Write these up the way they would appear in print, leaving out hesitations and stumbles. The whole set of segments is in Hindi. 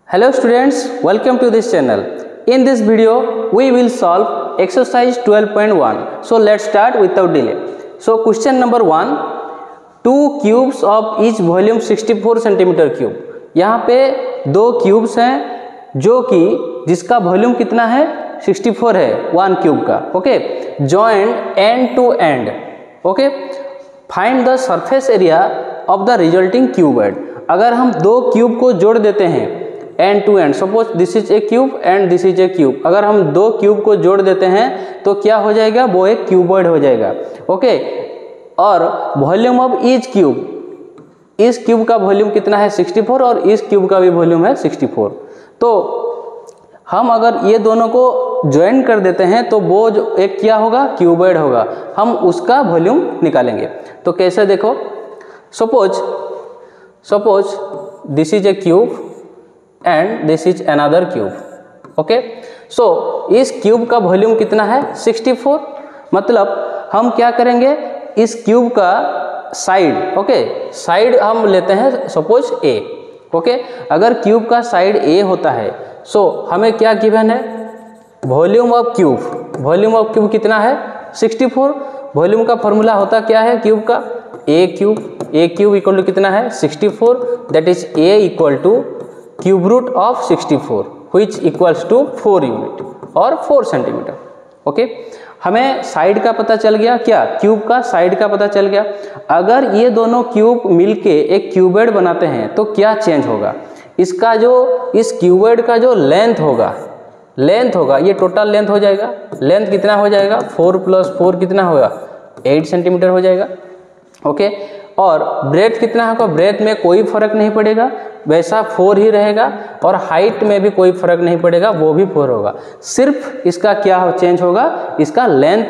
Hello students, welcome to this channel. In this video, we will solve exercise 12.1. So let's start without delay. So question number 1, two cubes of each volume 64 centimeter cube. यहाँ पे दो क्यूब्स हैं जो कि जिसका वॉल्यूम कितना है 64 है वन क्यूब का. Okay, joined end to end. Okay, find the surface area of the resulting cuboid. अगर हम दो क्यूब को जोड़ देते हैं end to end, suppose this is a cube and this is a cube, अगर हम दो क्यूब को जोड़ देते हैं तो क्या हो जाएगा, वो एक क्यूबॉइड हो जाएगा. ओके, और वॉल्यूम ऑफ ईच क्यूब, इस क्यूब का वॉल्यूम कितना है 64 और इस क्यूब का भी वॉल्यूम है 64. तो हम अगर ये दोनों को ज्वाइन कर देते हैं तो वो जो एक क्या होगा, क्यूबॉइड होगा. हम उसका वॉल्यूम निकालेंगे. तो कैसे देखो, suppose this is a cube and this is another cube. Okay, so इस क्यूब का वॉल्यूम कितना है 64. मतलब हम क्या करेंगे, इस क्यूब का साइड, ओके, साइड हम लेते हैं सपोज ए. ओके, अगर क्यूब का साइड ए होता है सो हमें क्या गिवन है, volume of cube. Volume of cube कितना है 64. वॉल्यूम का फॉर्मूला होता क्या है क्यूब का, ए क्यूब इक्वल टू कितना है 64. That is a equal to cube root of 64 which equals to 4 unit और 4 सेंटीमीटर. ओके, हमें साइड का पता चल गया, क्या क्यूब का साइड का पता चल गया. अगर ये दोनों क्यूब मिलके एक क्यूबॉइड बनाते हैं तो क्या चेंज होगा, इसका जो इस क्यूबॉइड का जो लेंथ होगा ये टोटल लेंथ हो जाएगा. लेंथ कितना हो जाएगा, 4 + 4 कितना होगा 8 सेंटीमीटर हो जाएगा. ओके, और ब्रेथ कितना होगा, ब्रेथ में कोई फर्क नहीं पड़ेगा, वैसा 4 ही रहेगा. और हाइट में भी कोई फर्क नहीं पड़ेगा, वो भी 4 होगा. सिर्फ इसका क्या चेंज होगा, इसका लेंथ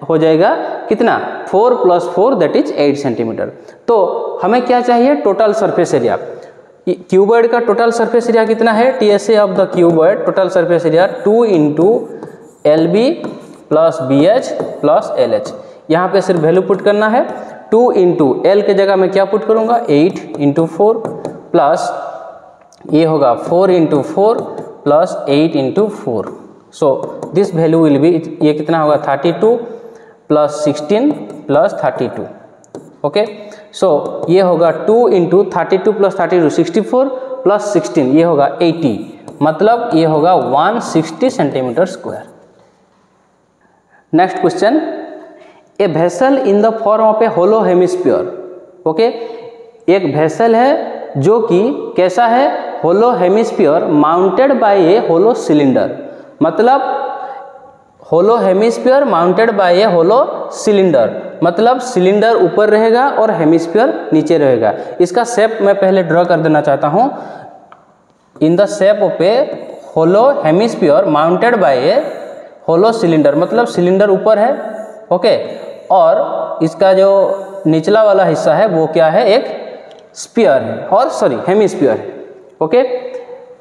हो जाएगा कितना 4 + 4 दैट इज 8 सेंटीमीटर. तो हमें क्या चाहिए, टोटल सरफेस एरिया. क्यूबॉइड का टोटल सरफेस एरिया कितना है, TSA of the cuboid total surface area 2 × LB + BH + LH. यहाँ पे सिर्फ वैल्यू पुट करना है. 2 × L के जगह मैं क्या पुट करूँगा 8 × 4 प्लस ये होगा 4 × 4 plus 8 × 4. So this value will be, ये कितना होगा 32 + 16 + 32. ओके, सो ये होगा 2 × 32 + 32 64 + 16 ये होगा 80. मतलब ये होगा 160 centimetre square. Next question, a vessel in the form of a hollow hemisphere. Okay, एक वेसल है जो कि कैसा है, hollow hemisphere mounted by a hollow cylinder. मतलब hollow hemisphere mounted by a hollow cylinder, मतलब सिलेंडर ऊपर रहेगा और हेमिस्फीयर नीचे रहेगा. इसका शेप मैं पहले ड्रॉ कर देना चाहता हूँ. In the shape of a hollow hemisphere mounted by a hollow cylinder, मतलब सिलेंडर ऊपर है. ओके, और इसका जो निचला वाला हिस्सा है वो क्या है, एक स्फीयर है, और सॉरी हेमिस्फीयर है. Okay,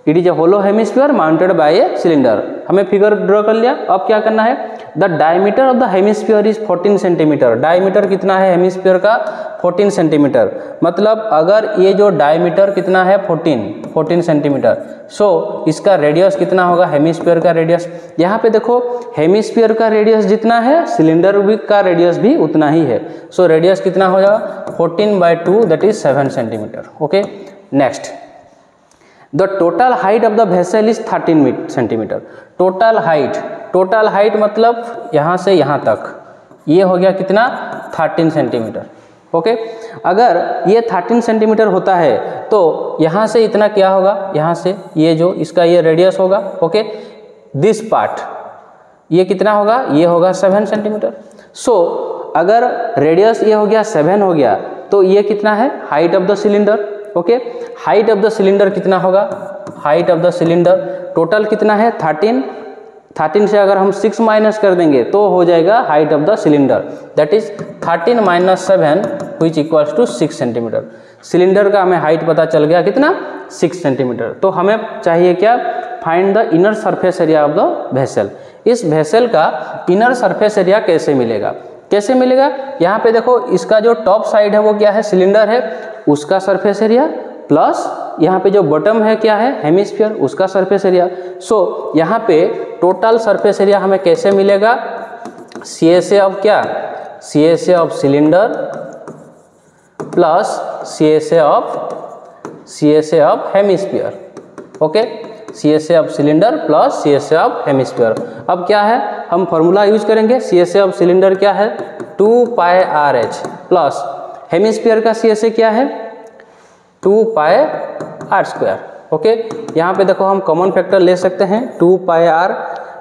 it is a hollow hemisphere mounted by a cylinder. हमें फिगर ड्रॉ कर लिया. अब क्या करना है, the diameter of the hemisphere is 14 centimetre. Diameter कितना है हेमिस्फीयर का 14 सेंटीमीटर. मतलब अगर ये जो डायमीटर कितना है 14 सेंटीमीटर, सो इसका रेडियस कितना होगा, हेमिस्फीयर का रेडियस. यहाँ पे देखो हेमिस्फीयर का रेडियस जितना है सिलेंडर का रेडियस भी उतना ही है. सो रेडियस कितना हो जाएगा 14/2 that is 7 centimetre. Okay, next, the total height of the vessel is 13 centimetre. Total height मतलब यहाँ से यहाँ तक ये हो गया कितना 13 सेंटीमीटर. ओके, अगर ये 13 सेंटीमीटर होता है तो यहाँ से इतना क्या होगा, यहाँ से ये जो इसका ये रेडियस होगा. ओके, दिस पार्ट ये कितना होगा, ये होगा 7 सेंटीमीटर. सो अगर रेडियस ये हो गया 7 हो गया तो ये कितना है height of the cylinder. Okay, height of the cylinder कितना होगा, height of the cylinder total कितना है 13 से अगर हम 6 माइनस कर देंगे तो हो जाएगा height of the cylinder that is 13 - 7 which equals to 6 centimetre. Cylinder का हमें हाइट पता चल गया कितना 6 सेंटीमीटर. तो हमें चाहिए क्या, find the inner surface area of the vessel. इस वेसल का इनर सरफेस एरिया कैसे मिलेगा, यहाँ पे देखो इसका जो टॉप साइड है वो क्या है सिलेंडर है, उसका सरफेस एरिया प्लस यहाँ पे जो बॉटम है क्या है, हेमिस्फीयर, उसका सरफेस एरिया। सो यहाँ पे टोटल सरफेस एरिया हमें कैसे मिलेगा, CSA ऑफ क्या, CSA of cylinder plus CSA of hemisphere. Okay, CSA of cylinder plus CSA of hemisphere. अब क्या है, हम फॉर्मूला यूज करेंगे। CSA ऑफ सिलेंडर क्या है, 2πRh प्लस हेमिस्फीयर का CSA क्या है, 2πr²। ओके, यहाँ पे देखो हम कॉमन फैक्टर ले सकते हैं, 2πr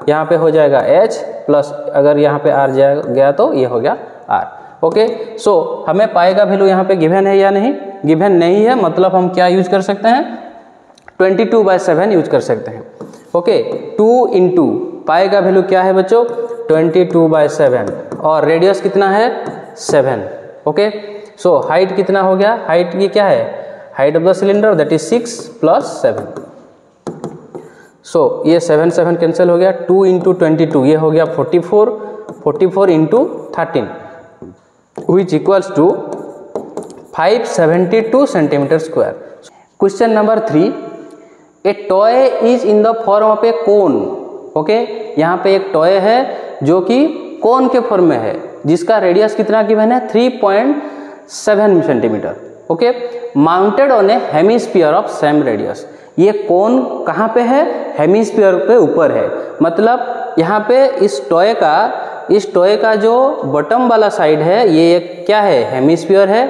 यहाँ पे हो जाएगा h प्लस अगर यहाँ पे r गया तो ये हो गया r। ओके, सो हमें पाई का वैल्यू यहाँ पे गिवन है या नहीं, गिवन नहीं है, मतलब हम क्या यूज कर सकते हैं, 22/7 यूज कर सकते हैं। ओके, 2 इंटू पाई का वैल्यू क्या है बच्चों, 22/7 और रेडियस कितना है, 7। ओके, सो हाइट कितना हो गया, हाइट ये क्या है, height of the cylinder that is 6 + 7। सो ये 7 7 कैंसिल हो गया, 2 इंटू 22 ये हो गया 44, 44 into 13 which equals to 572 centimetre square. Question number 3, a toy is in the form of a cone. Okay, यहाँ पे एक टॉय है जो कि कोन के फॉर्म में है, जिसका रेडियस कितना गिवन है, 3.7 centimetre. Okay, mounted on A hemisphere of same radius. ये कोन कहाँ पे है, हेमिस्फीयर पे ऊपर है, मतलब यहाँ पे इस टॉय का जो बॉटम वाला साइड है ये एक क्या है, हेमिस्फीयर है।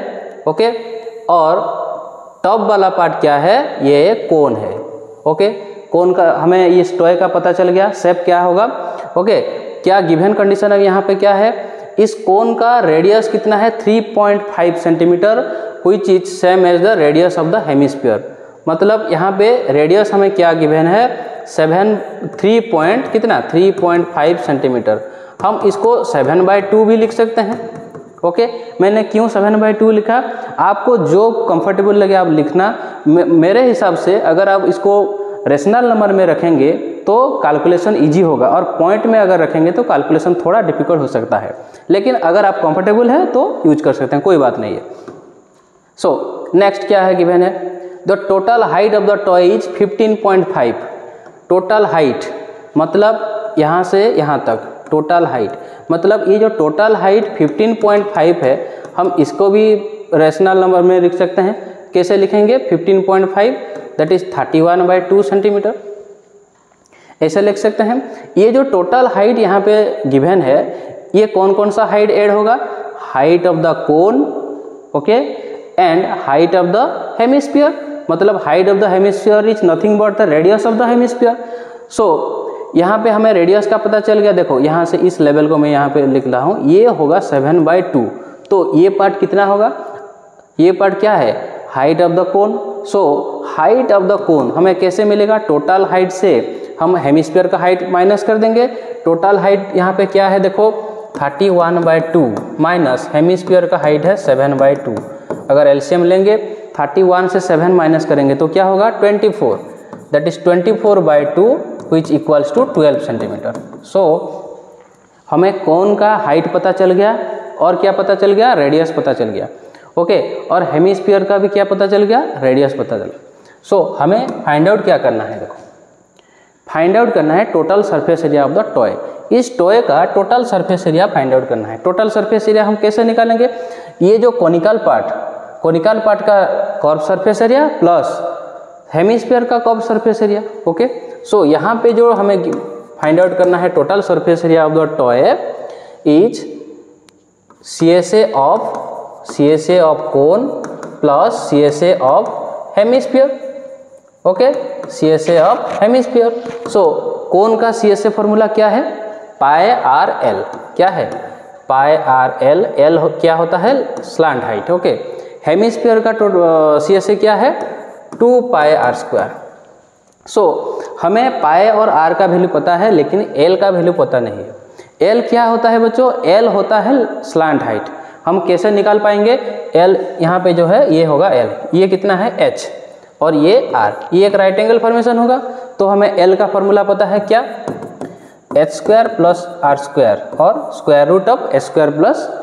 ओके, और टॉप वाला पार्ट क्या है, ये एक कोन है। ओके, कोन का हमें इस टॉय का पता चल गया, शेप क्या होगा। ओके, क्या गिवन कंडीशन है यहाँ पे क्या है, इस कोन का रेडियस कितना है, 3.5 centimetre which is same as the radius of the hemisphere. मतलब यहाँ पे रेडियस हमें क्या गिवन है, 3.5 सेंटीमीटर। हम इसको 7/2 भी लिख सकते हैं। ओके, मैंने क्यों 7/2 लिखा, आपको जो कंफर्टेबल लगे आप लिखना। मेरे हिसाब से अगर आप इसको रेशनल नंबर में रखेंगे तो कैलकुलेशन इजी होगा, और पॉइंट में अगर रखेंगे तो कैलकुलेशन थोड़ा डिफिकल्ट हो सकता है, लेकिन अगर आप कंफर्टेबल है तो यूज कर सकते हैं, कोई बात नहीं है। सो नेक्स्ट क्या है गिवन है, the total height of the toy is 15.5। Total height मतलब यहाँ से यहाँ तक टोटल हाइट, मतलब ये जो टोटल हाइट 15.5 है, हम इसको भी रेशनल नंबर में लिख सकते हैं। कैसे लिखेंगे, 15.5 दैट इज 31/2 सेंटीमीटर, ऐसे लिख सकते हैं। ये जो टोटल हाइट यहाँ पे गिवन है, ये कौन कौन सा हाइट ऐड होगा, height of the cone, okay, and height of the hemisphere. मतलब height of the hemisphere is nothing but the radius of the hemisphere. So यहाँ पे हमें रेडियस का पता चल गया। देखो यहाँ से इस लेवल को मैं यहाँ पे लिख रहा हूँ, ये होगा 7/2। तो ये पार्ट कितना होगा, ये पार्ट क्या है, height of the cone. So height of the कोन हमें कैसे मिलेगा, टोटल हाइट से हम हेमिस्फीयर का हाइट माइनस कर देंगे। टोटल हाइट यहाँ पे क्या है, देखो 31/2 माइनस हेमिस्फीयर का हाइट है 7/2। अगर एलसीएम लेंगे 31 से 7 माइनस करेंगे तो क्या होगा, 24, that is 24/2 which equals to 12 centimetre. So हमें कोन का हाइट पता चल गया, और क्या पता चल गया, रेडियस पता चल गया। ओके, और हेमिस्फीयर का भी क्या पता चल गया, रेडियस पता चल गया। सो हमें फाइंड आउट क्या करना है, देखो फाइंड आउट करना है total surface area of the toy. इस टॉय का total surface area find out करना है। टोटल सरफेस एरिया हम कैसे निकालेंगे, ये जो कोनिकल पार्ट का curve surface area plus hemisphere का curve surface area. Okay, so यहाँ पे जो हमें फाइंड आउट करना है total surface area of the toy is CSA of cone plus CSA of hemisphere. Okay, CSA of hemisphere. So cone का CSA फॉर्मूला क्या है, πRL। क्या है, πRL। L क्या होता है, स्लांट हाइट। ओके, हेमिस्फीयर का CSA क्या है, 2πr²। सो हमें पाई और r का वैल्यू पता है, लेकिन l का वैल्यू पता नहीं है। l क्या होता है बच्चों, l होता है स्लांट हाइट। हम कैसे निकाल पाएंगे, l यहाँ पे जो है ये होगा l, ये कितना है h, और ये r, ये एक राइट एंगल फॉर्मेशन होगा। तो हमें l का फॉर्मूला पता है क्या, h² + r² और square root of h² +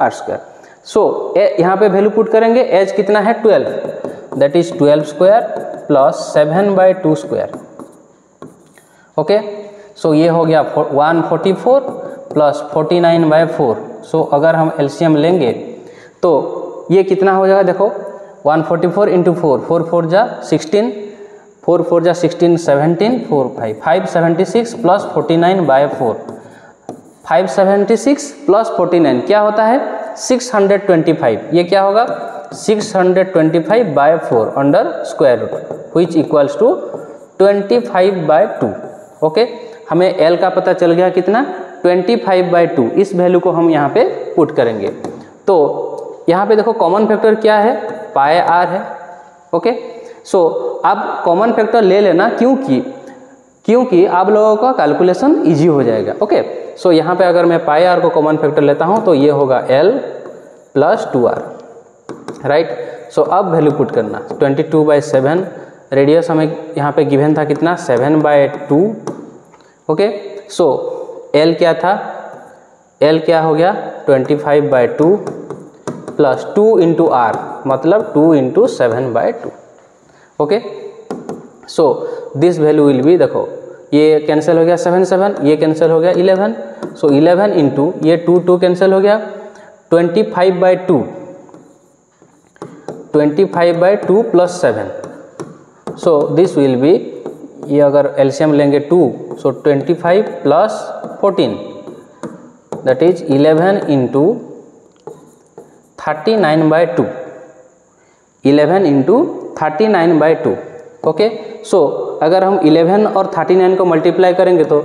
r²। सो यहाँ पे वैल्यू पुट करेंगे, h कितना है 12, that is 12 square plus 7/2 square. Okay, so ये हो गया 144 प्लस 49/4। सो अगर हम एलसीएम लेंगे तो ये कितना हो जाएगा, देखो 144 इंटू 4, 4 4 जा 16, 4 4 जा 16, 17, 4 5, 576 प्लस 49/4, 576 प्लस 49 क्या होता है 625। ये क्या होगा 625/4 under square root which equals to 25/2। Okay, हमें एल का पता चल गया कितना 25/2। इस वैल्यू को हम यहाँ पे पुट करेंगे तो यहाँ पे देखो कॉमन फैक्टर क्या है पाई आर है। ओके, सो आप कॉमन फैक्टर ले लेना क्योंकि आप लोगों का कैलकुलेशन इजी हो जाएगा। ओके, सो यहाँ पे अगर मैं पाई आर को कॉमन फैक्टर लेता हूँ तो ये होगा एल प्लस 2r, राइट। सो अब वैल्यू पुट करना 22/7, रेडियस हमें यहाँ पे गिवन था कितना 7/2। ओके, सो एल क्या था, एल क्या हो गया 25/2 प्लस 2 इंटू आर मतलब 2 into 7/2। Okay, so this value will be, देखो ये कैंसिल हो गया 7 7, ये कैंसिल हो गया 11, सो 11 इंटू ये 2 2 कैंसिल हो गया 25/2, 25/2 प्लस 7। सो दिस विल बी, ये अगर एलसीएम लेंगे 2, so 25 plus 14 that is 11 into 39/2, 11 into 39/2। Okay, so अगर हम 11 और 39 को मल्टीप्लाई करेंगे तो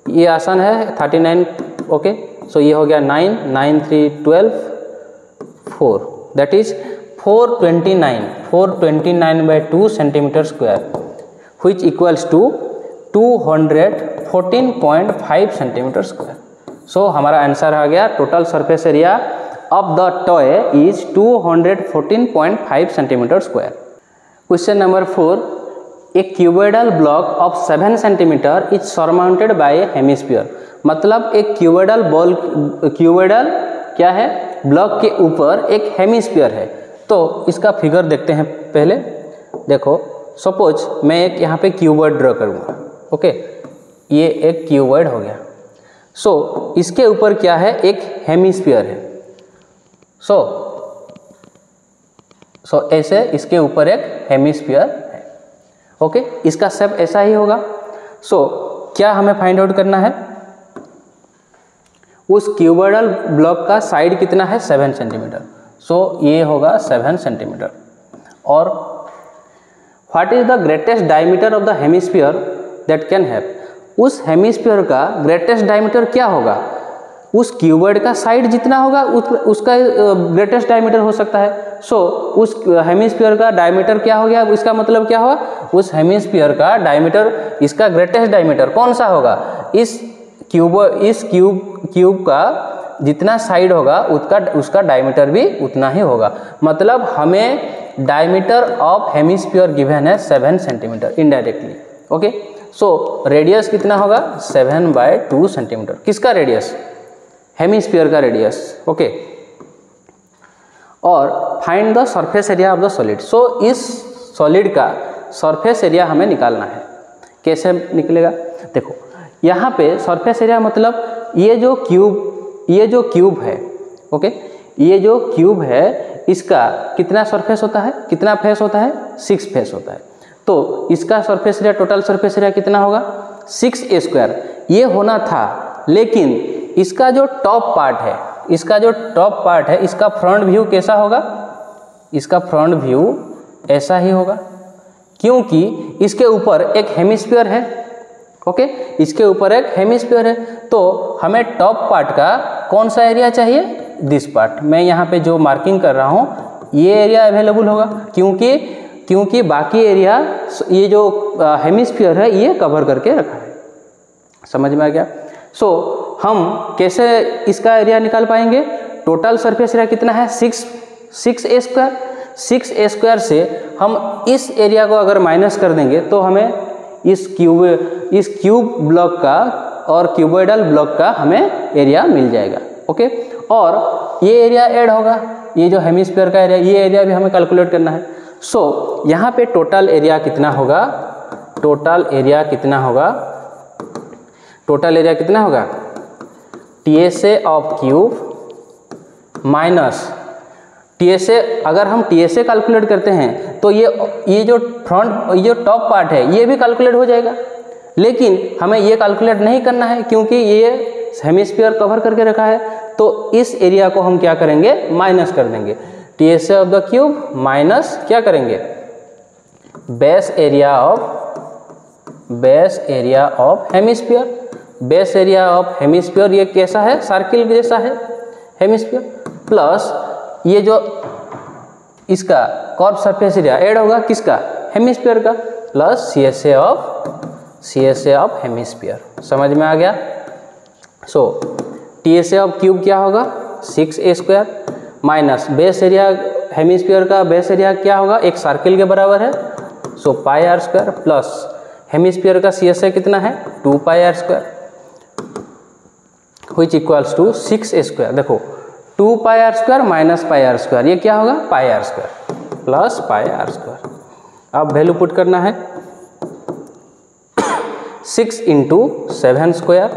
ये आसान है 39। ओके, सो ये हो गया 9, 9 3 12, 4 that is 429/2 centimetre square which equals to 214.5 centimetre square. So हमारा आंसर आ गया total surface area of the toy is 214.5 centimetre square. Question number 4, a cuboidal block of 7 centimetre is surmounted by a hemisphere. मतलब एक क्यूबोइडल क्या है, ब्लॉक के ऊपर एक हेमिस्फीयर है। तो इसका फिगर देखते हैं पहले। देखो सपोज मैं एक यहाँ पे क्यूबॉइड ड्रॉ करूँगा। ओके, ये एक क्यूबॉइड हो गया। सो इसके ऊपर क्या है, एक हेमिस्फीयर है। सो ऐसे इसके ऊपर एक हेमिस्फीयर है। ओके, इसका शेप ऐसा ही होगा। सो क्या हमें फाइंड आउट करना है, उस क्यूबॉइडल ब्लॉक का साइड कितना है 7 सेंटीमीटर। सो ये होगा 7 सेंटीमीटर। और what is the greatest diameter of the hemisphere that can have, उस हेमिस्फीयर का ग्रेटेस्ट डायमीटर क्या होगा, उस क्यूबॉइड का साइड जितना होगा उसका ग्रेटेस्ट डायमीटर हो सकता है। सो उस हेमिस्फीयर का डायमीटर क्या हो गया, इसका मतलब क्या हुआ, उस हेमिस्फीयर का डायमीटर, इसका ग्रेटेस्ट डायमीटर कौन सा होगा, इस क्यूब का जितना साइड होगा उसका डायमीटर भी उतना ही होगा। मतलब हमें डायमीटर ऑफ हेमिस्फीयर गिवन है 7 centimetre indirectly. Okay, so radius कितना होगा 7/2 सेंटीमीटर। किसका रेडियस, हेमिस्फीयर का रेडियस। ओके, और find the surface area of the solid. So इस सॉलिड का सरफेस एरिया हमें निकालना है। कैसे निकलेगा, देखो यहाँ पे सरफेस एरिया मतलब ये जो क्यूब है। ओके, ये जो क्यूब है इसका कितना सरफेस होता है, कितना फेस होता है 6 फेस होता है। तो इसका surface area, total surface area कितना होगा 6a²। ये होना था, लेकिन इसका जो टॉप पार्ट है, इसका फ्रंट व्यू कैसा होगा, इसका फ्रंट व्यू ऐसा ही होगा, क्योंकि इसके ऊपर एक हेमिस्फीयर है। ओके, इसके ऊपर एक हेमिस्फीयर है। तो हमें टॉप पार्ट का कौन सा एरिया चाहिए, दिस पार्ट। मैं यहाँ पे जो मार्किंग कर रहा हूँ ये एरिया अवेलेबल होगा, क्योंकि बाकी एरिया ये जो हेमिस्फीयर है ये कवर करके रखा है। समझ में आ गया। सो हम कैसे इसका एरिया निकाल पाएंगे, टोटल सरफेस एरिया कितना है 6a²। 6a² से हम इस एरिया को अगर माइनस कर देंगे तो हमें इस क्यूब ब्लॉक का और क्यूबोइडल ब्लॉक का हमें एरिया मिल जाएगा। ओके, और ये एरिया ऐड होगा, ये जो हेमिस्फीयर का एरिया, ये एरिया भी हमें कैलकुलेट करना है। सो यहाँ पे टोटल एरिया कितना होगा, टोटल एरिया कितना होगा, टोटल एरिया कितना होगा, TSA of cube minus TSA, अगर हम TSA कैलकुलेट करते हैं तो ये जो फ्रंट, ये जो टॉप पार्ट है ये भी कैलकुलेट हो जाएगा, लेकिन हमें ये कैलकुलेट नहीं करना है क्योंकि ये हेमिस्फीयर कवर करके रखा है, तो इस एरिया को हम क्या करेंगे, माइनस कर देंगे। TSA of the cube minus क्या करेंगे, base area of hemisphere. Base area of hemisphere ये कैसा है, सर्किल जैसा है हेमिस्फीयर, प्लस ये जो इसका कर्व सरफेस एरिया ऐड होगा किसका, हेमिस्फीयर का, प्लस CSA ऑफ हेमिस्फीयर। समझ में आ गया। सो TSA ऑफ क्यूब क्या होगा, 6a² minus base area hemisphere का, बेस एरिया क्या होगा, एक सर्किल के बराबर है, सो πr² प्लस हेमिस्फीयर का CSA कितना है, 2πr², which equals to 6a²। देखो 2πr² माइनस πr², ये क्या होगा, πr² प्लस πr²। अब वैल्यू पुट करना है, 6 × 7²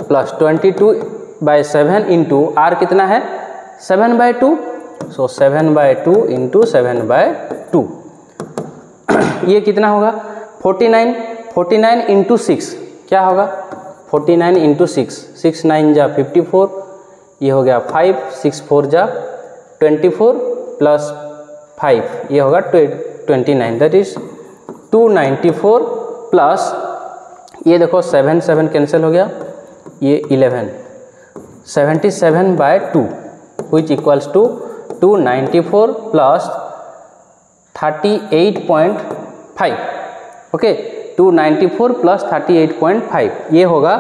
प्लस 22/7 इंटू r कितना है, 7/2, सो 7/2 × 7/2 ये कितना होगा, 49 × 6 क्या होगा, 49 × 6, 6 9 जा 54, ये हो गया 5, 6 4 जा 24 प्लस 5 ये होगा 29, दैट इज 294 प्लस ये देखो 7 7 कैंसिल हो गया, ये 11, 77/2 which equals to 294 plus 38.5, okay 294 plus 38.5 ये होगा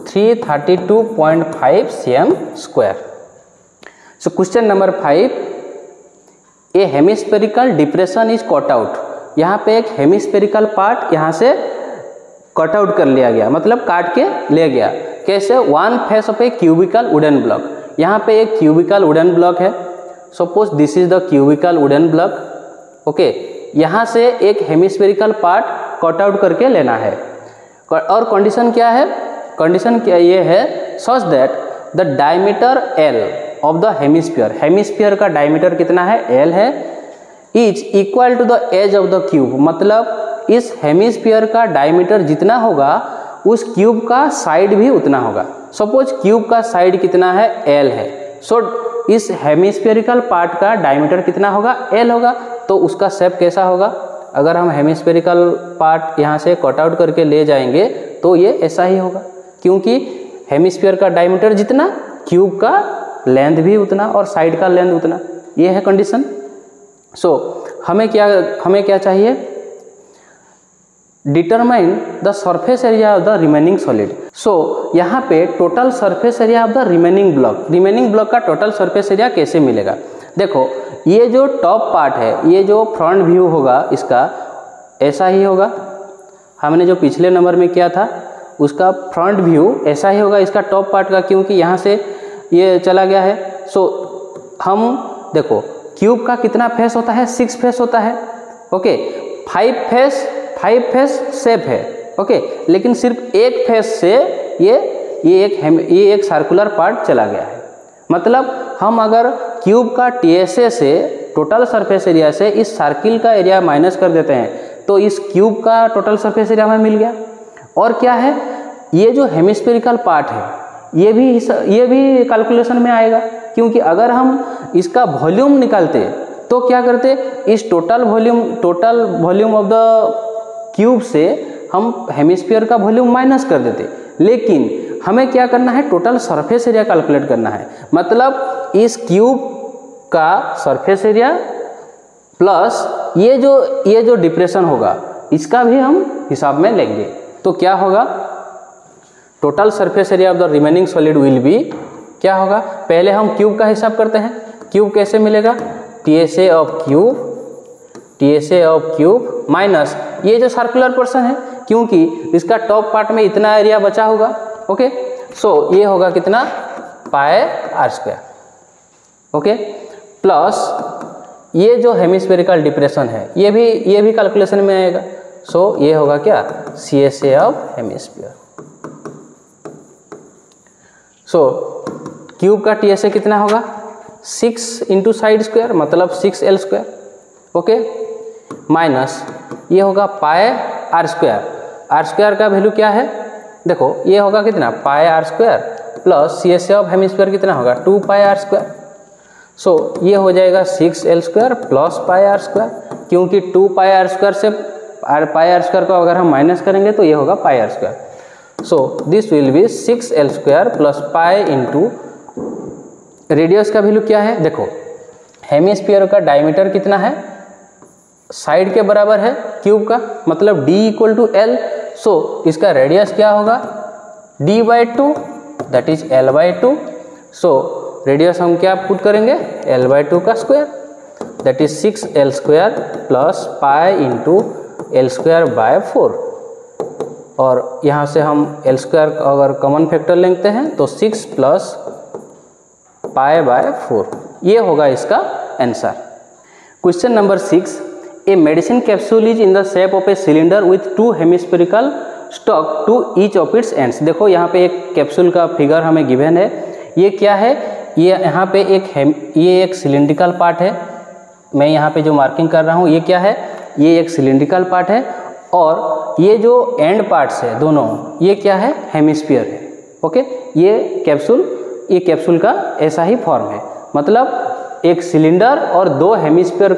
332.5 cm²। So question number 5, a hemispherical depression is cut out. यहाँ पे एक हेमिस्फेरिकल पार्ट यहाँ से कट आउट कर लिया गया, मतलब काट के ले गया। कैसे, one face of a cubical wooden block. यहाँ पे एक क्यूबिकल वुडन ब्लॉक है, suppose this is the cubical wooden block, okay. यहाँ से एक हेमिस्फेरिकल पार्ट कट आउट करके लेना है, और कंडीशन क्या है, कंडीशन क्या ये है, such that the diameter L of the hemisphere, hemisphere का डायमीटर कितना है, L है, is equal to the edge of the cube, मतलब इस हेमिस्फीयर का डायमीटर जितना होगा उस क्यूब का साइड भी उतना होगा। सपोज क्यूब का साइड कितना है, L है, सो इस हेमिस्फेरिकल पार्ट का डायमीटर कितना होगा, L होगा, तो उसका शेप कैसा होगा, अगर हम हेमिस्फेरिकल पार्ट यहाँ से कट आउट करके ले जाएंगे तो ये ऐसा ही होगा, क्योंकि हेमिस्फीयर का डायमीटर जितना, क्यूब का लेंथ भी उतना और साइड का लेंथ उतना, ये है कंडीशन। सो हमें क्या चाहिए, determine the surface area of the remaining solid. So यहाँ पे total surface area of the remaining block का टोटल सरफेस एरिया कैसे मिलेगा। देखो ये जो टॉप पार्ट है, ये जो फ्रंट व्यू होगा इसका ऐसा ही होगा, हमने जो पिछले नंबर में किया था उसका फ्रंट व्यू ऐसा ही होगा इसका टॉप पार्ट का, क्योंकि यहाँ से ये चला गया है। सो हम देखो क्यूब का कितना फेस होता है, 6 फेस होता है, ओके। 5 फेस शेप है, ओके, लेकिन सिर्फ एक फेस से ये एक सर्कुलर पार्ट चला गया है। मतलब हम अगर क्यूब का TSA से, टोटल सरफेस एरिया से इस सर्किल का एरिया माइनस कर देते हैं तो इस क्यूब का टोटल सरफेस एरिया हमें मिल गया। और क्या है, ये जो हेमिस्फेरिकल पार्ट है ये भी कैलकुलेशन में आएगा, क्योंकि अगर हम इसका वॉल्यूम निकालते तो क्या करते, इस total volume of the cube से हम हेमिस्फीयर का वॉल्यूम माइनस कर देते, लेकिन हमें क्या करना है, टोटल सरफेस एरिया कैलकुलेट करना है। मतलब इस क्यूब का सरफेस एरिया प्लस ये जो डिप्रेशन होगा इसका भी हम हिसाब में लेंगे, तो क्या होगा, total surface area of the remaining solid will be क्या होगा। पहले हम क्यूब का हिसाब करते हैं, क्यूब कैसे मिलेगा, TSA ऑफ क्यूब माइनस ये जो सर्कुलर पोर्शन है, क्योंकि इसका टॉप पार्ट में इतना एरिया बचा होगा, ओके। सो ये होगा कितना, πr², ओके, प्लस ये जो हेमिस्फेरिकल डिप्रेशन है ये भी कैलकुलेशन में आएगा। सो ये होगा क्या, CSA of hemisphere. So cube का TSA कितना होगा, 6 इंटू साइड स्क्वायर मतलब 6L², ओके, माइनस ये होगा पाई R स्क्वायर का वैल्यू क्या है, देखो ये होगा कितना पाई R square plus CSA of hemisphere कितना होगा 2 पाई R स्क्वायर। सो ये हो जाएगा 6L² plus pi R square, क्योंकि 2 पाई R स्क्वायर से पाई R स्क्वायर को अगर हम माइनस करेंगे तो ये होगा pi R square. So this will B 6L² plus pi into radius का वैल्यू क्या है, देखो हेमिस्फीयर का डायमीटर कितना है, साइड के बराबर है क्यूब का, मतलब D = L। सो इसका रेडियस क्या होगा D/2 that is L/2। So radius हम क्या पुट करेंगे L/2 का square that is 6L² plus pi into L²/4, और यहाँ से हम L² अगर कॉमन फैक्टर लेते हैं तो 6 प्लस पाई/4, ये होगा इसका answer. Question number 6, a medicine capsule is in the shape of a cylinder with 2 hemispherical stuck to each of its ends. देखो यहाँ पे एक कैप्सूल का फिगर हमें गिवन है, ये क्या है, ये यहाँ पे ये एक सिलिंड्रिकल पार्ट है, मैं यहाँ पे जो मार्किंग कर रहा हूँ ये क्या है, ये एक सिलिंड्रिकल पार्ट है, और ये जो एंड पार्ट्स है दोनों ये क्या है हेमिस्फीयर है, ओके। ये कैप्सूल का ऐसा ही फॉर्म है, मतलब एक सिलेंडर और 2 हेमिस्फीयर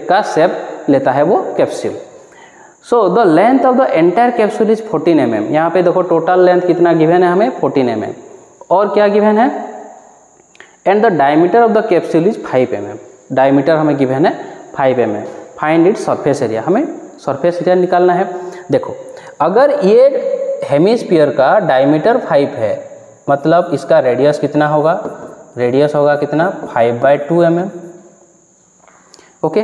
का शेप लेता है वो capsule. So the length of the entire capsule is 14 mm। यहाँ पे देखो टोटल लेंथ कितना गिवन है हमें 14 mm, और क्या गिवन है, and the diameter of the capsule is 5 mm। Diameter हमें गिवन है 5 mm। Find it surface area, हमें सरफेस एरिया निकालना है। देखो अगर ये हेमिस्फीयर का डायमीटर 5 है, मतलब इसका रेडियस कितना होगा, रेडियस होगा कितना 5/2 mm, ओके।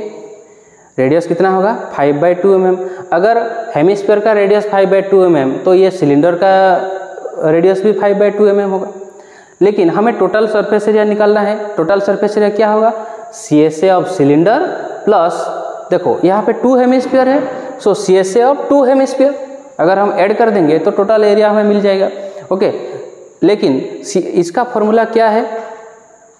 रेडियस कितना होगा 5/2 mm। अगर हेमिस्फीयर का रेडियस 5/2 mm तो ये सिलेंडर का रेडियस भी 5/2 mm होगा, लेकिन हमें टोटल सरफेस एरिया निकालना है। टोटल सरफेस एरिया क्या होगा, CSA ऑफ सिलेंडर प्लस, देखो यहाँ पे 2 हेमिस्फीयर है, सो CSA ऑफ 2 हेमिस्फीयर अगर हम ऐड कर देंगे तो टोटल एरिया हमें मिल जाएगा, ओके। लेकिन इसका फॉर्मूला क्या है,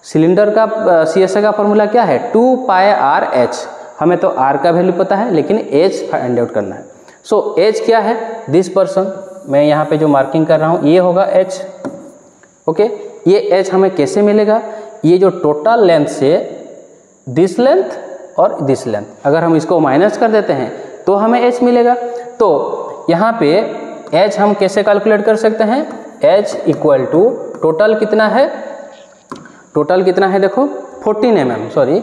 सिलेंडर का CSA का फॉर्मूला क्या है 2 पाई RH। हमें तो R का वैल्यू पता है, लेकिन H फाइंड आउट करना है। सो H क्या है, दिस पर्सन, मैं यहाँ पे जो मार्किंग कर रहा हूँ ये होगा H, ओके। ये H हमें कैसे मिलेगा, ये जो टोटल लेंथ से दिस लेंथ और दिस लेंथ, अगर हम इसको माइनस कर देते हैं तो हमें H मिलेगा। तो यहाँ पे H हम कैसे कैलकुलेट कर सकते हैं, H इक्वल टू टोटल कितना है, टोटल कितना है देखो 14 mm, सॉरी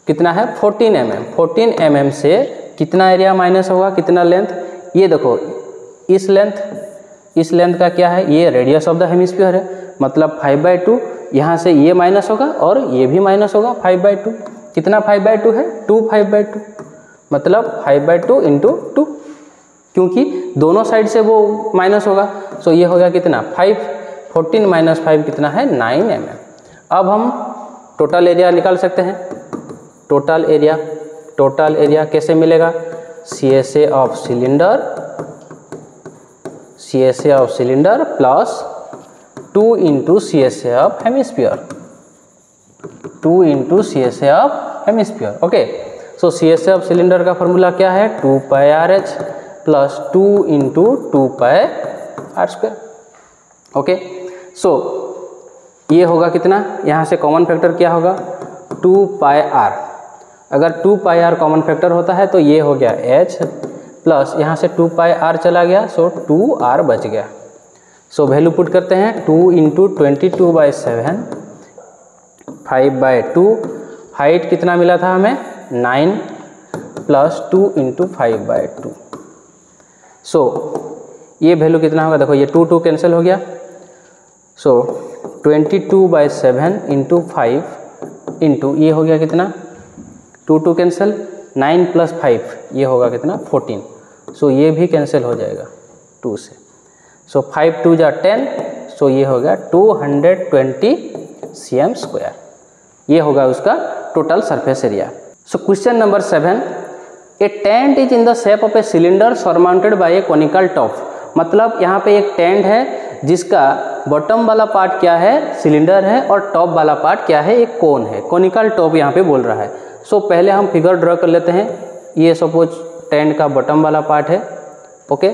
कितना है 14 mm। 14 mm से कितना एरिया माइनस होगा, कितना लेंथ, ये देखो इस लेंथ का क्या है, ये रेडियस ऑफ द हेमिस्फीयर है, मतलब 5/2, यहाँ से ये माइनस होगा और ये भी माइनस होगा 5/2, कितना 5/2 है 2 5/2, मतलब 5/2 इंटू 2, क्योंकि दोनों साइड से वो माइनस होगा। सो ये होगा कितना 5, 14 माइनस 5 कितना है 9 mm। अब हम टोटल एरिया निकाल सकते हैं। टोटल एरिया कैसे मिलेगा, CSA of cylinder plus 2 into CSA of hemisphere, 2 into CSA of hemisphere, okay. So CSA of cylinder का फॉर्मूला क्या है 2 पाई RH प्लस 2 इंटू 2 पाई R², ओके। सो ये होगा कितना, यहाँ से कॉमन फैक्टर क्या होगा 2 पाई R। अगर 2 पाई R कॉमन फैक्टर होता है तो ये हो गया H प्लस यहाँ से 2 पाई R चला गया, सो 2R बच गया। सो वैल्यू पुट करते हैं 2 इंटू 22/7 5/2, हाइट कितना मिला था हमें 9 प्लस 2 इंटू 5/2। सो ये वैल्यू कितना होगा, देखो ये 2 कैंसिल हो गया, सो 22/7 इंटू 5 इंटू ये हो गया कितना 2 कैंसिल, 9 प्लस 5 ये होगा कितना 14, सो ये भी कैंसिल हो जाएगा 2 से, सो 5 2 जा 10, सो ये हो गया 220 cm²। ये होगा उसका total surface area. So question number 7, A tent is in the shape of a cylinder surmounted by A conical top. मतलब यहाँ पे एक टेंट है जिसका बॉटम वाला पार्ट क्या है, सिलेंडर है, और टॉप वाला पार्ट क्या है, एक कोन है, कोनिकल टॉप यहाँ पे बोल रहा है। सो पहले हम फिगर ड्रॉ कर लेते हैं। ये सपोज टेंट का बॉटम वाला पार्ट है, ओके,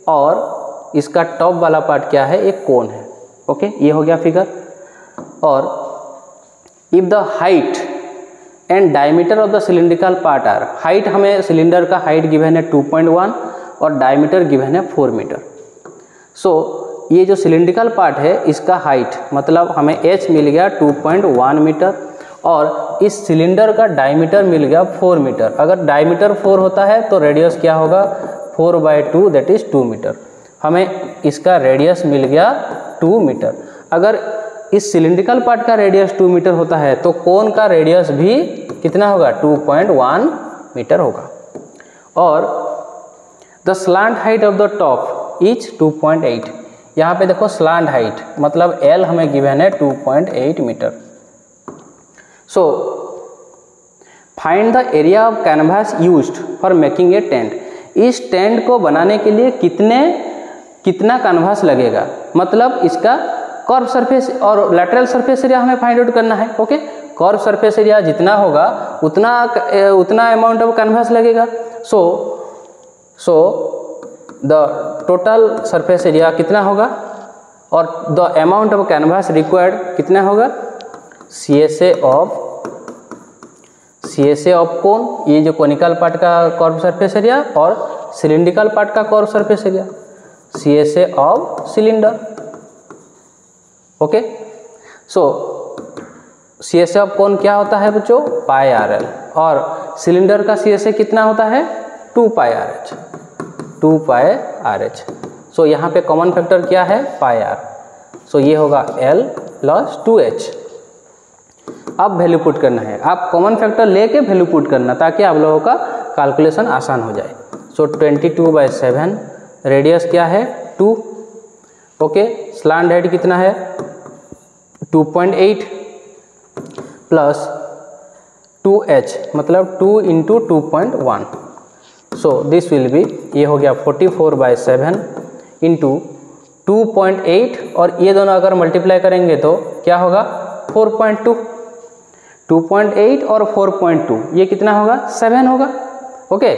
और इसका टॉप वाला पार्ट क्या है, एक कोन है, ओके, ये हो गया फिगर। और if the height and diameter of the cylindrical part are, height हमें सिलेंडर का हाइट गिवन है 2.1 और डायमीटर गिवन है 4 मीटर। सो ये जो सिलिंड्रिकल पार्ट है इसका हाइट मतलब हमें h मिल गया 2.1 मीटर और इस सिलेंडर का डायमीटर मिल गया 4 मीटर। अगर डायमीटर 4 होता है तो रेडियस क्या होगा, 4/2 दैट इज 2 मीटर। हमें इसका रेडियस मिल गया 2 मीटर। अगर इस सिलिंड्रिकल पार्ट का रेडियस 2 मीटर होता है तो कोन का रेडियस भी कितना होगा, 2.1 मीटर होगा। और the slant height of the top is 2.8। यहाँ पे देखो स्लांट हाइट मतलब L हमें गिवन है 2.8 metre. So find the area of canvas used for making a tent. इस टेंट को बनाने के लिए कितना कैनवास लगेगा, मतलब इसका कर्व सरफेस और लैटरल सरफेस एरिया हमें फाइंड आउट करना है, ओके। कर्व सरफेस एरिया जितना होगा उतना अमाउंट ऑफ कैनवास लगेगा। So the total surface area कितना होगा और the amount of canvas required कितना होगा, CSA ऑफ कोन, ये जो कोनिकल पार्ट का कर्व सरफेस एरिया, और सिलिंड्रिकल पार्ट का curve surface area, CSA of cylinder, okay. So CSA of कोन क्या होता है बच्चों, πRL, और सिलेंडर का CSA कितना होता है, 2πRH। सो यहाँ पे कॉमन फैक्टर क्या है, πR। सो ये होगा L + 2H। अब वैल्यू पुट करना है, आप कॉमन फैक्टर लेके वैल्यू पुट करना ताकि आप लोगों का कैलकुलेशन आसान हो जाए। सो 22/7, रेडियस क्या है 2, ओके, स्लांट हाइट कितना है 2.8 प्लस 2H मतलब 2 × 2.1। सो दिस विल बी, ये हो गया 44/7 × 2.8 और ये दोनों अगर मल्टीप्लाई करेंगे तो क्या होगा 4.2। 2.8 और 4.2 ये कितना होगा 7 होगा, ओके,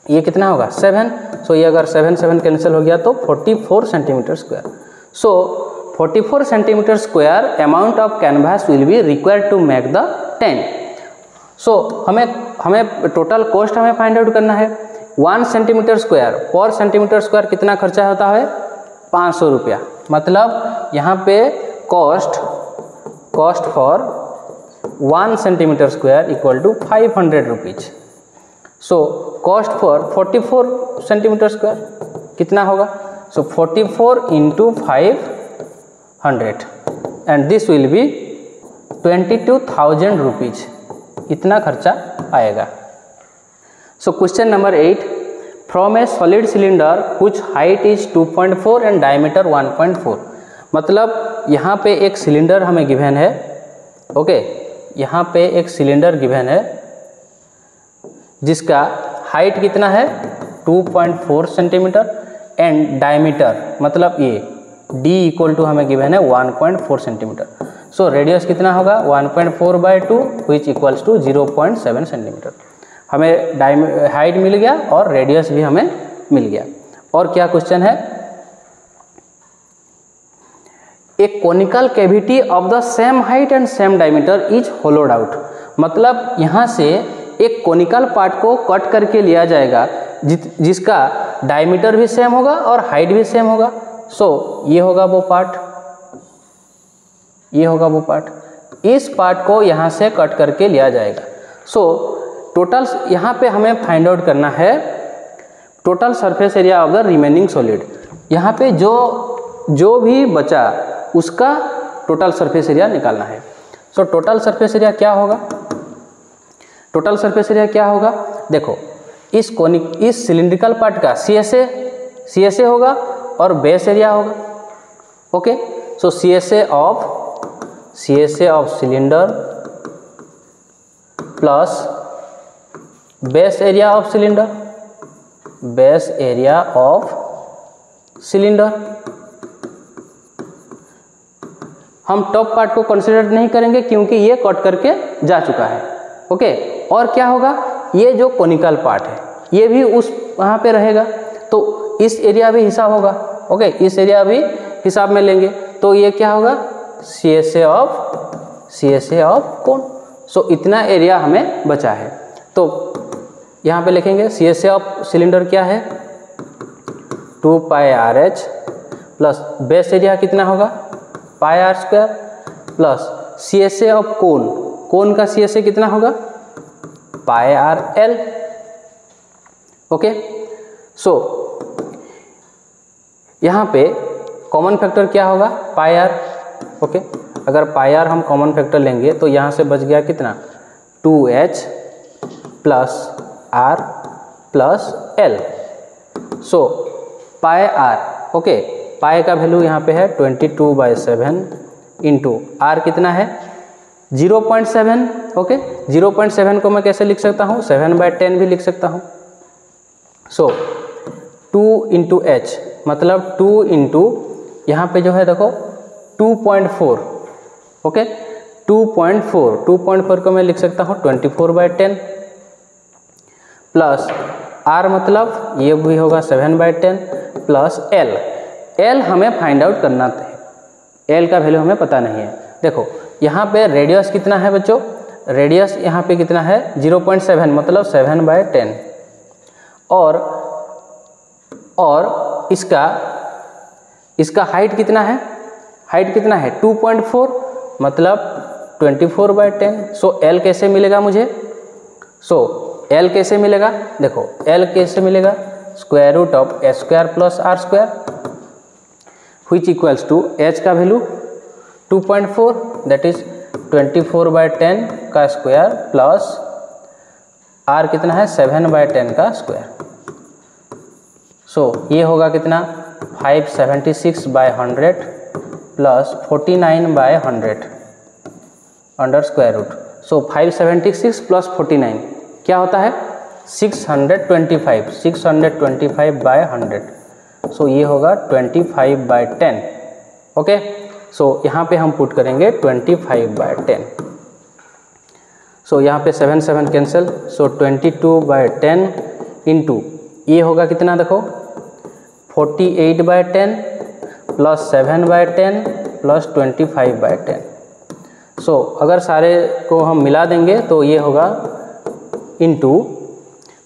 ये कितना होगा 7। सो ये अगर 7 कैंसिल हो गया तो 44 centimetre square. So 44 centimetre square amount of canvas will be required to make the tent. So हमें टोटल कॉस्ट हमें फाइंड आउट करना है। 1 centimetre square per centimetre square कितना खर्चा होता है 500 रुपया। मतलब यहाँ पे cost for 1 centimetre square equal to 500 rupees. So cost for 44 centimetre square कितना होगा, so 44 × 500 and this will be 22,000 rupees, इतना खर्चा आएगा। सो question number 8, from A solid cylinder which height is 2.4 and diameter 1.4। मतलब यहाँ पे एक सिलेंडर हमें गिवन है, ओके, यहाँ पे एक सिलेंडर गिवन है जिसका हाइट कितना है 2.4 सेंटीमीटर एंड डायमीटर मतलब ये D = हमें गिवन है 1.4 सेंटीमीटर। सो रेडियस कितना होगा 1.4/2 विच इक्वल्स टू 0.7 सेंटीमीटर। हमें हाइट मिल गया और रेडियस भी हमें मिल गया। और क्या क्वेश्चन है, a conical cavity of the same height and same diameter is hollowed out. मतलब यहाँ से एक कोनिकल पार्ट को कट करके लिया जाएगा जिसका डायमीटर भी सेम होगा और हाइट भी सेम होगा। सो ये होगा वो पार्ट, ये होगा वो पार्ट, इस पार्ट को यहाँ से कट करके लिया जाएगा। सो टोटल यहाँ पे हमें फाइंड आउट करना है total surface area of the remaining solid. यहाँ पे जो भी बचा उसका टोटल सरफेस एरिया निकालना है। सो टोटल सरफेस एरिया क्या होगा, टोटल सरफेस एरिया क्या होगा, देखो इस सिलिंड्रिकल पार्ट का CSA होगा और बेस एरिया होगा, okay. So CSA of cylinder plus base area of cylinder, base area of cylinder. हम टॉप पार्ट को कंसीडर नहीं करेंगे क्योंकि ये कट करके जा चुका है। ओके, और क्या होगा, ये जो कोनिकल पार्ट है ये भी उस वहाँ पे रहेगा, तो इस एरिया भी हिसाब होगा। ओके, इस एरिया भी हिसाब में लेंगे, तो ये क्या होगा, CSA ऑफ कोन। सो इतना एरिया हमें बचा है, तो यहाँ पे लिखेंगे CSA ऑफ सिलेंडर क्या है, 2 pi RH plus base area कितना होगा, pi R square plus CSA of cone, cone का CSA कितना होगा, पाई RL। ओके, सो यहाँ पे कॉमन फैक्टर क्या होगा, पाई R। ओके, अगर पाई R हम कॉमन फैक्टर लेंगे तो यहाँ से बच गया कितना, 2H plus R plus L। सो पाई R, ओके, पाई का वैल्यू यहाँ पे है 22/7 इंटू R कितना है 0.7। ओके, 0.7 को मैं कैसे लिख सकता हूँ, 7/10 भी लिख सकता हूँ। सो 2 इंटू H मतलब 2 इंटू यहाँ पे जो है देखो 2.4। ओके, 2.4 को मैं लिख सकता हूँ 24/10 प्लस R मतलब ये भी होगा 7/10 प्लस L हमें फाइंड आउट करना है, L का वैल्यू हमें पता नहीं है। देखो यहाँ पे रेडियस कितना है बच्चों, रेडियस यहाँ पे कितना है 0.7 मतलब 7/10 और इसका हाइट कितना है, हाइट कितना है 2.4 मतलब 24/10। सो L कैसे मिलेगा मुझे, सो L कैसे मिलेगा, देखो L कैसे मिलेगा, square root of H square plus R square which equals to H का वैल्यू 2.4 दैट इज 24/10 का स्क्वायर प्लस R कितना है 7/10 का स्क्वायर। सो ये होगा कितना 576/100 प्लस 49/100 अंडर स्क्वायर रूट। सो 576 प्लस 49 क्या होता है 625/100। सो ये होगा 25/10। ओके, सो यहाँ पे हम पुट करेंगे 25/10। सो यहाँ पे 7 कैंसिल, सो 22/10 इंटू ये होगा कितना देखो 48/10 प्लस 7/10 प्लस 25/10। सो अगर सारे को हम मिला देंगे तो ये होगा इंटू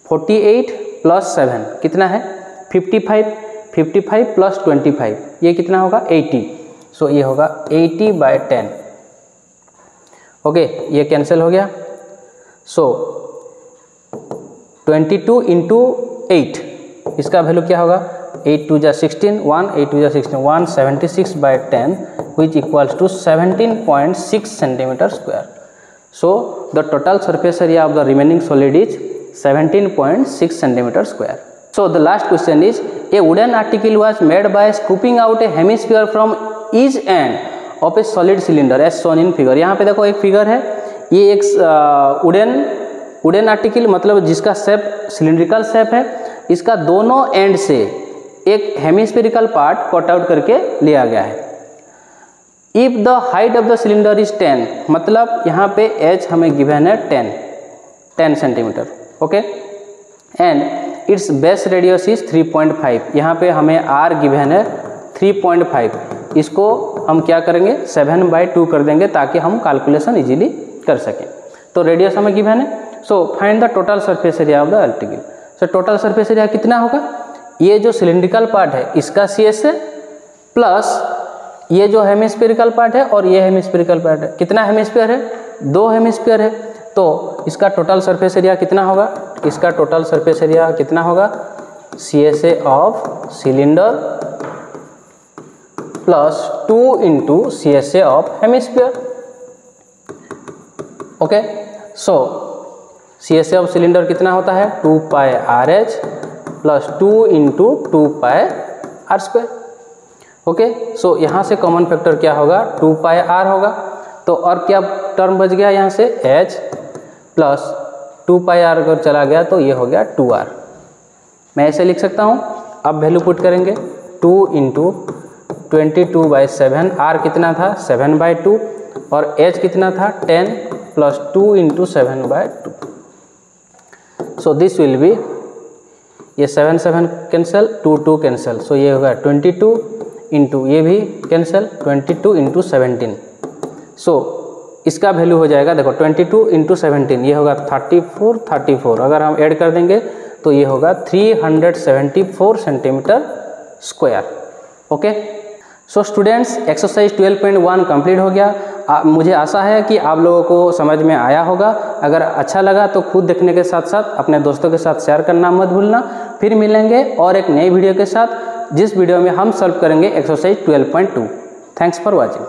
48 प्लस 7 कितना है 55 प्लस 25 ये कितना होगा 80। सो ये होगा 80/10। ओके, ये कैंसिल हो गया। सो 22 इंटू 8 इसका वैल्यू क्या होगा 8 2 जा 16 1 8 2 जा 16 176/10 which equals to 17.6 centimeter square. So the total surface area of the remaining solid is 17.6 centimeter square. So the last question is, a wooden article was made by scooping out a hemisphere from each end of a solid cylinder as shown in figure. यहाँ पे देखो एक फिगर है, ये एक वुडन आर्टिकल मतलब जिसका शेप सिलिंड्रिकल शेप है, इसका दोनों एंड से एक हेमिस्फेरिकल पार्ट कट आउट करके लिया गया है। If the height of the cylinder is 10 मतलब यहाँ पे H हमें गिवन है 10 centimetre. Okay, and it's base radius is 3.5, यहाँ पे हमें R गिवन है 3.5। इसको हम क्या करेंगे 7/2 कर देंगे ताकि हम कैलकुलेशन इजीली कर सकें। तो रेडियस हमें गिवन है। सो find the total surface area of the article. So total surface area कितना होगा, ये जो सिलिंड्रिकल पार्ट है इसका CSA प्लस ये जो हेमिस्फेरिकल पार्ट है और ये हेमिस्फेरिकल पार्ट है, कितना हेमिस्फीयर है 2 हेमिस्फीयर है, तो इसका टोटल सरफेस एरिया कितना होगा, इसका टोटल सरफेस एरिया कितना होगा CSA of cylinder plus 2 into CSA of hemisphere. Okay, so CSA of cylinder कितना होता है 2 पाई RH प्लस 2 इंटू 2 पाई R स्क्वायर। ओके, सो यहाँ से कॉमन फैक्टर क्या होगा 2 पाई R होगा, तो और क्या टर्म बच गया यहाँ से H प्लस 2πr अगर चला गया तो ये हो गया 2r। मैं ऐसे लिख सकता हूँ। अब वैल्यू पुट करेंगे 2 × 22/7, r कितना था 7/2 और h कितना था 10 + 2 × 7/2। सो दिस विल बी, ये 7 7 कैंसिल, 2 2 कैंसिल, सो ये होगा 22 इंटू ये भी कैंसिल 22 × 17। सो इसका वैल्यू हो जाएगा, देखो 22 × 17 ये होगा 34। अगर हम ऐड कर देंगे तो ये होगा 374 centimetre square. Okay, so students exercise 12.1 complete हो गया। मुझे आशा है कि आप लोगों को समझ में आया होगा। अगर अच्छा लगा तो खुद देखने के साथ साथ अपने दोस्तों के साथ शेयर करना मत भूलना। फिर मिलेंगे और एक नई वीडियो के साथ, जिस वीडियो में हम सॉल्व करेंगे एक्सरसाइज 12.2। Thanks for watching.